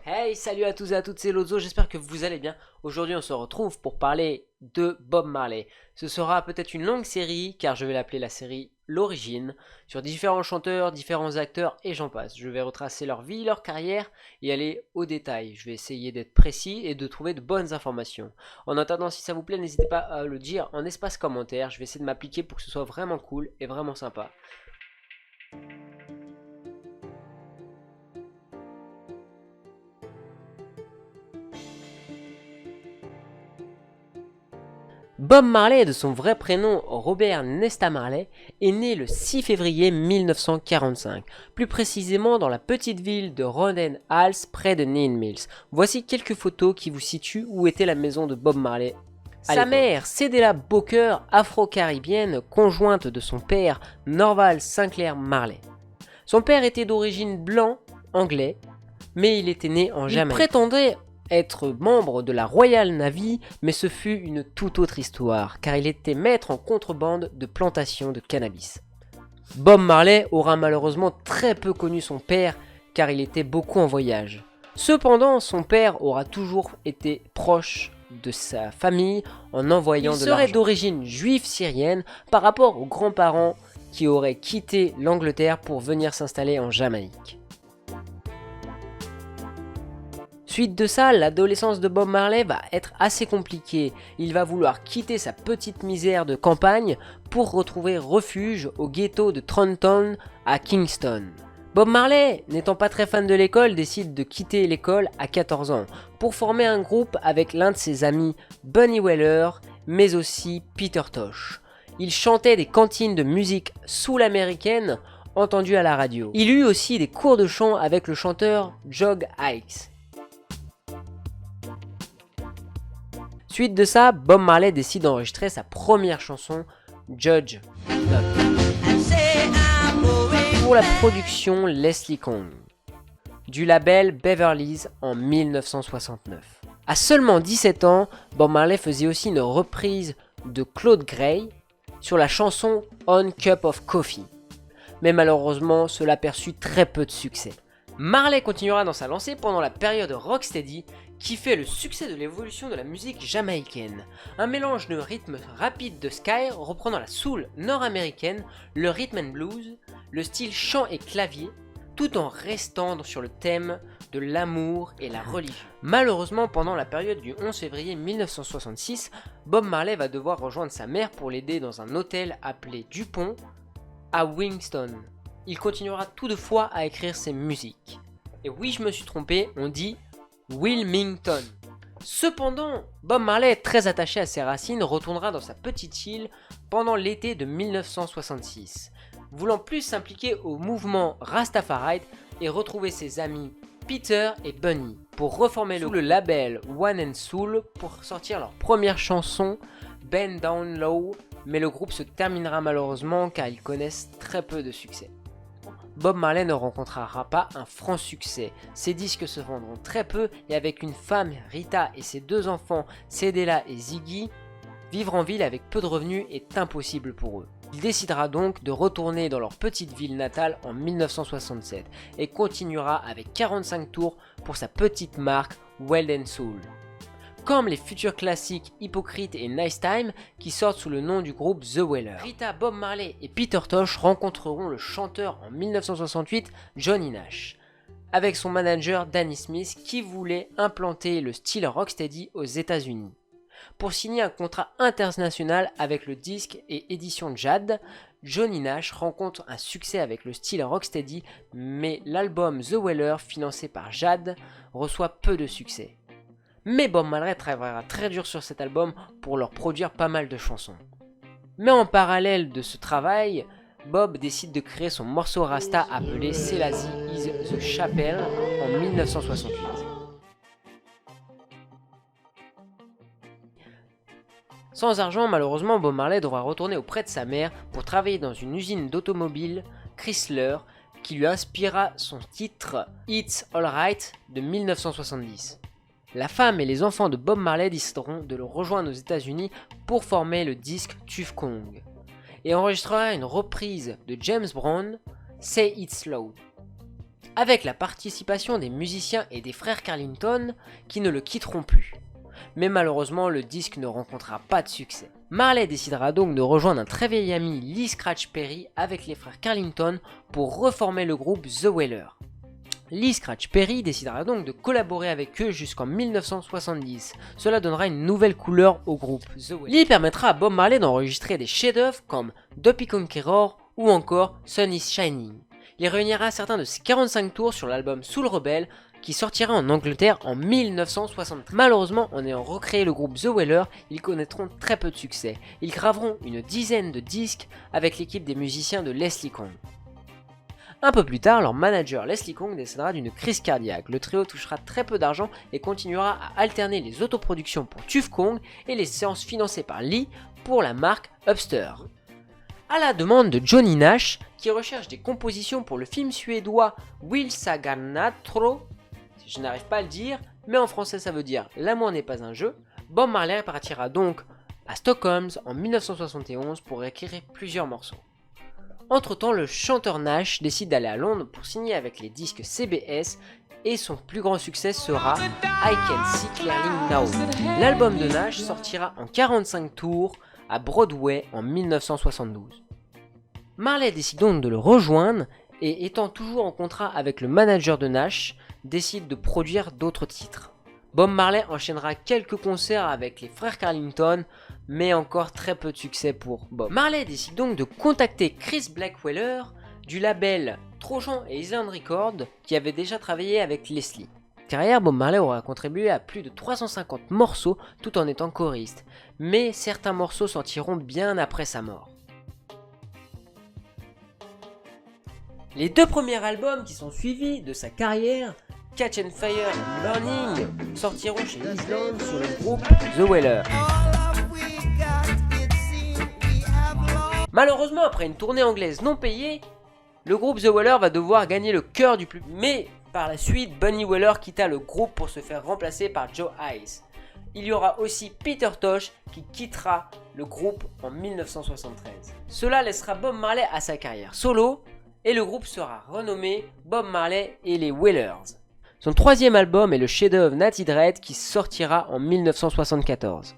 Hey, salut à tous et à toutes, c'est Lozo, j'espère que vous allez bien. Aujourd'hui on se retrouve pour parler de Bob Marley. Ce sera peut-être une longue série, car je vais l'appeler la série L'Origine, sur différents chanteurs, différents acteurs et j'en passe. Je vais retracer leur vie, leur carrière et aller au détail. Je vais essayer d'être précis et de trouver de bonnes informations. En attendant, si ça vous plaît, n'hésitez pas à le dire en espace commentaire. Je vais essayer de m'appliquer pour que ce soit vraiment cool et vraiment sympa. Bob Marley, de son vrai prénom Robert Nesta Marley, est né le 6 février 1945, plus précisément dans la petite ville de Roden Hals près de Nine Mills. Voici quelques photos qui vous situent où était la maison de Bob Marley. Sa mère, Cedella Booker, afro-caribéenne, conjointe de son père, Norval Sinclair Marley. Son père était d'origine blanc, anglais, mais il était né en Jamaïque. Il prétendait être membre de la Royal Navy, mais ce fut une toute autre histoire, car il était maître en contrebande de plantation de cannabis. Bob Marley aura malheureusement très peu connu son père, car il était beaucoup en voyage. Cependant, son père aura toujours été proche de sa famille en envoyant de l'argent. Il serait d'origine juive syrienne par rapport aux grands-parents qui auraient quitté l'Angleterre pour venir s'installer en Jamaïque. Suite de ça, l'adolescence de Bob Marley va être assez compliquée. Il va vouloir quitter sa petite misère de campagne pour retrouver refuge au ghetto de Trenton à Kingston. Bob Marley, n'étant pas très fan de l'école, décide de quitter l'école à 14 ans pour former un groupe avec l'un de ses amis Bunny Weller, mais aussi Peter Tosh. Il chantait des cantines de musique soul-américaine entendues à la radio. Il eut aussi des cours de chant avec le chanteur Jog Hicks. Suite de ça, Bob Marley décide d'enregistrer sa première chanson, Judge Not, pour la production Leslie Kong, du label Beverly's en 1969. À seulement 17 ans, Bob Marley faisait aussi une reprise de Claude Gray sur la chanson On Cup of Coffee, mais malheureusement cela perçut très peu de succès. Marley continuera dans sa lancée pendant la période rocksteady qui fait le succès de l'évolution de la musique jamaïcaine. Un mélange de rythme rapide de Sky reprenant la soul nord-américaine, le rhythm and blues, le style chant et clavier, tout en restant sur le thème de l'amour et la religion. Malheureusement, pendant la période du 11 février 1966, Bob Marley va devoir rejoindre sa mère pour l'aider dans un hôtel appelé Dupont à Winston. Il continuera toutefois à écrire ses musiques. Et oui, je me suis trompé, on dit Wilmington. Cependant, Bob Marley, très attaché à ses racines, retournera dans sa petite île pendant l'été de 1966, voulant plus s'impliquer au mouvement Rastafari et retrouver ses amis Peter et Bunny pour reformer le label One and Soul pour sortir leur première chanson Bend Down Low, mais le groupe se terminera malheureusement car ils connaissent très peu de succès. Bob Marley ne rencontrera pas un franc succès. Ses disques se vendront très peu et avec une femme, Rita, et ses deux enfants, Cedella et Ziggy, vivre en ville avec peu de revenus est impossible pour eux. Il décidera donc de retourner dans leur petite ville natale en 1967 et continuera avec 45 tours pour sa petite marque Wild & Soul. Comme les futurs classiques Hypocrite et Nice Time qui sortent sous le nom du groupe The Wailers. Rita, Bob Marley et Peter Tosh rencontreront le chanteur en 1968 Johnny Nash, avec son manager Danny Smith qui voulait implanter le style rocksteady aux États-Unis. Pour signer un contrat international avec le disque et édition Jad, Johnny Nash rencontre un succès avec le style rocksteady, mais l'album The Wailers, financé par Jad, reçoit peu de succès. Mais Bob Marley travaillera très dur sur cet album pour leur produire pas mal de chansons. Mais en parallèle de ce travail, Bob décide de créer son morceau Rasta appelé Selassie is the Chapel en 1968. Sans argent, malheureusement, Bob Marley devra retourner auprès de sa mère pour travailler dans une usine d'automobile, Chrysler, qui lui inspira son titre It's Alright de 1970. La femme et les enfants de Bob Marley décideront de le rejoindre aux États-Unis pour former le disque Tuff Kong et enregistrera une reprise de James Brown, Say It Slow. avec la participation des musiciens et des frères Carlington qui ne le quitteront plus. Mais malheureusement, le disque ne rencontrera pas de succès. Marley décidera donc de rejoindre un très vieil ami, Lee Scratch Perry, avec les frères Carlington pour reformer le groupe The Wailers. Lee Scratch Perry décidera donc de collaborer avec eux jusqu'en 1970. Cela donnera une nouvelle couleur au groupe The Wailers. Lee permettra à Bob Marley d'enregistrer des chefs-d'œuvre comme Duppy Conqueror ou encore Sun is Shining. Il réunira certains de ses 45 tours sur l'album Soul Rebel qui sortira en Angleterre en 1963. Malheureusement, en ayant recréé le groupe The Wailers, ils connaîtront très peu de succès. Ils graveront une dizaine de disques avec l'équipe des musiciens de Leslie Kong. Un peu plus tard, leur manager Leslie Kong décédera d'une crise cardiaque. Le trio touchera très peu d'argent et continuera à alterner les autoproductions pour Tuff Kong et les séances financées par Lee pour la marque Upster. À la demande de Johnny Nash, qui recherche des compositions pour le film suédois Will Saganatro, je n'arrive pas à le dire, mais en français ça veut dire L'amour n'est pas un jeu, Bob Marley partira donc à Stockholm en 1971 pour écrire plusieurs morceaux. Entre-temps, le chanteur Nash décide d'aller à Londres pour signer avec les disques CBS et son plus grand succès sera I Can See Clearly Now. L'album de Nash sortira en 45 tours à Broadway en 1972. Marley décide donc de le rejoindre et étant toujours en contrat avec le manager de Nash, décide de produire d'autres titres. Bob Marley enchaînera quelques concerts avec les frères Carlington, mais encore très peu de succès pour Bob. Marley décide donc de contacter Chris Blackwell du label Trojan et Island Records qui avait déjà travaillé avec Leslie. Carrière, Bob Marley aura contribué à plus de 350 morceaux tout en étant choriste, mais certains morceaux sortiront bien après sa mort. Les deux premiers albums qui sont suivis de sa carrière, Catch and Fire et Burning, sortiront chez Island sur le groupe The Wailers. Malheureusement, après une tournée anglaise non payée, le groupe The Wailers va devoir gagner le cœur du public. Mais par la suite, Bunny Wailer quitta le groupe pour se faire remplacer par Joe Hayes. Il y aura aussi Peter Tosh qui quittera le groupe en 1973. Cela laissera Bob Marley à sa carrière solo et le groupe sera renommé Bob Marley et les Wailers. Son troisième album est le chef-d'œuvre Natty Dread qui sortira en 1974.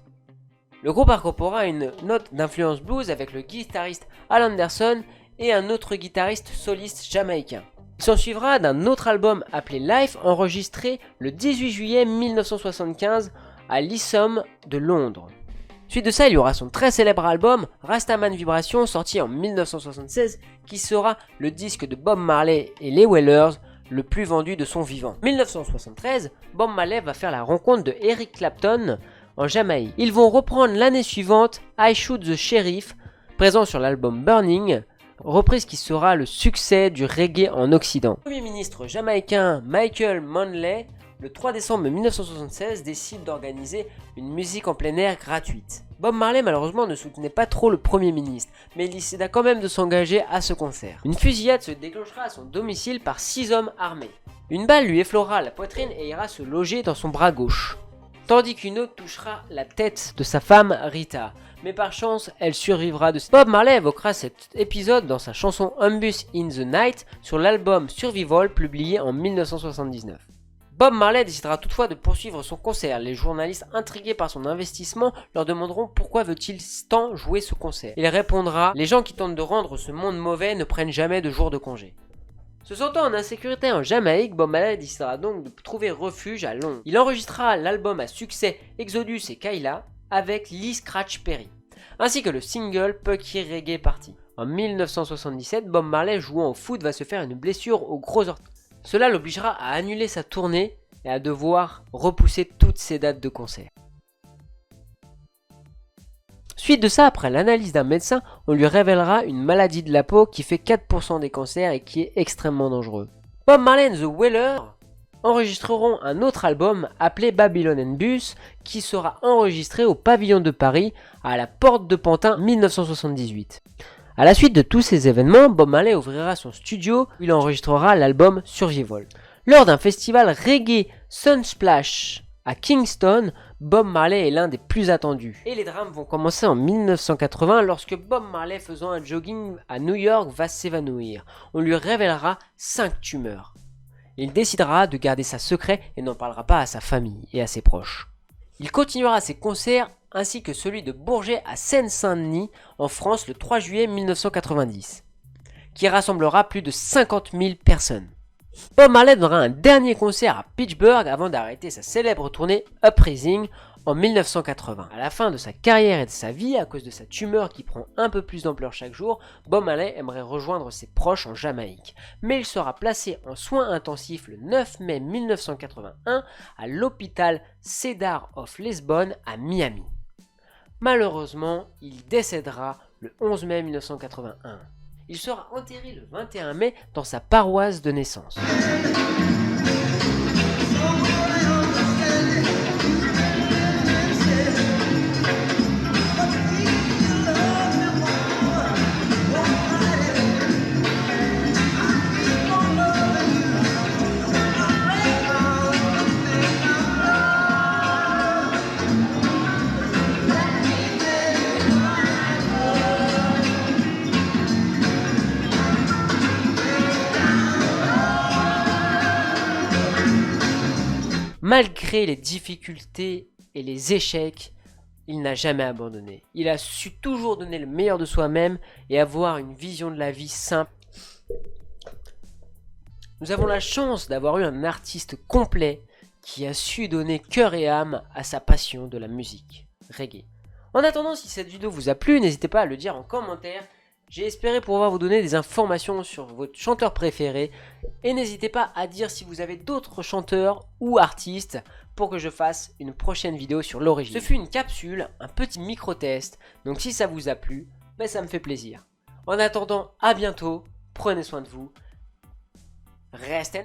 Le groupe incorpora une note d'influence blues avec le guitariste Al Anderson et un autre guitariste soliste jamaïcain. Il s'en suivra d'un autre album appelé Life enregistré le 18 juillet 1975 à l'Isom de Londres. Suite de ça, il y aura son très célèbre album Rastaman Vibration sorti en 1976 qui sera le disque de Bob Marley et les Wailers le plus vendu de son vivant. En 1973, Bob Marley va faire la rencontre de Eric Clapton en Jamaïque. Ils vont reprendre l'année suivante I Shoot the Sheriff, présent sur l'album Burning, reprise qui sera le succès du reggae en Occident. Le Premier ministre jamaïcain Michael Manley, le 3 décembre 1976, décide d'organiser une musique en plein air gratuite. Bob Marley malheureusement ne soutenait pas trop le Premier ministre, mais il décida quand même de s'engager à ce concert. Une fusillade se déclenchera à son domicile par 6 hommes armés. Une balle lui effleurera la poitrine et ira se loger dans son bras gauche, tandis qu'une autre touchera la tête de sa femme Rita. Mais par chance, elle survivra de ça. Bob Marley évoquera cet épisode dans sa chanson Humbus in the Night sur l'album Survival publié en 1979. Bob Marley décidera toutefois de poursuivre son concert. Les journalistes intrigués par son investissement leur demanderont pourquoi veut-il tant jouer ce concert. Il répondra « Les gens qui tentent de rendre ce monde mauvais ne prennent jamais de jour de congé ». Se sentant en insécurité en Jamaïque, Bob Marley décidera donc de trouver refuge à Londres. Il enregistrera l'album à succès Exodus et Kyla avec Lee Scratch Perry, ainsi que le single Pucky Reggae Party. En 1977, Bob Marley jouant au foot va se faire une blessure au gros orteil. Cela l'obligera à annuler sa tournée et à devoir repousser toutes ses dates de concert. Suite de ça, après l'analyse d'un médecin, on lui révélera une maladie de la peau qui fait 4% des cancers et qui est extrêmement dangereux. Bob Marley and the Wailers enregistreront un autre album appelé Babylon and Bus qui sera enregistré au Pavillon de Paris à la Porte de Pantin 1978. À la suite de tous ces événements, Bob Marley ouvrira son studio où il enregistrera l'album Survival. Lors d'un festival reggae Sunsplash à Kingston, Bob Marley est l'un des plus attendus. Et les drames vont commencer en 1980 lorsque Bob Marley faisant un jogging à New York va s'évanouir. On lui révélera 5 tumeurs. Il décidera de garder ça secret et n'en parlera pas à sa famille et à ses proches. Il continuera ses concerts ainsi que celui de Bourget à Seine-Saint-Denis en France le 3 juillet 1990, qui rassemblera plus de 50 000 personnes. Bob Marley donnera un dernier concert à Pittsburgh avant d'arrêter sa célèbre tournée Uprising en 1980. À la fin de sa carrière et de sa vie, à cause de sa tumeur qui prend un peu plus d'ampleur chaque jour, Bob Marley aimerait rejoindre ses proches en Jamaïque. Mais il sera placé en soins intensifs le 9 mai 1981 à l'hôpital Cedar of Lisbon à Miami. Malheureusement, il décédera le 11 mai 1981. Il sera enterré le 21 mai dans sa paroisse de naissance. Malgré les difficultés et les échecs, il n'a jamais abandonné. Il a su toujours donner le meilleur de soi-même et avoir une vision de la vie simple. Nous avons la chance d'avoir eu un artiste complet qui a su donner cœur et âme à sa passion de la musique reggae. En attendant, si cette vidéo vous a plu, n'hésitez pas à le dire en commentaire. J'ai espéré pouvoir vous donner des informations sur votre chanteur préféré et n'hésitez pas à dire si vous avez d'autres chanteurs ou artistes pour que je fasse une prochaine vidéo sur l'origine. Ce fut une capsule, un petit micro-test, donc si ça vous a plu, ça me fait plaisir. En attendant, à bientôt, prenez soin de vous, restez...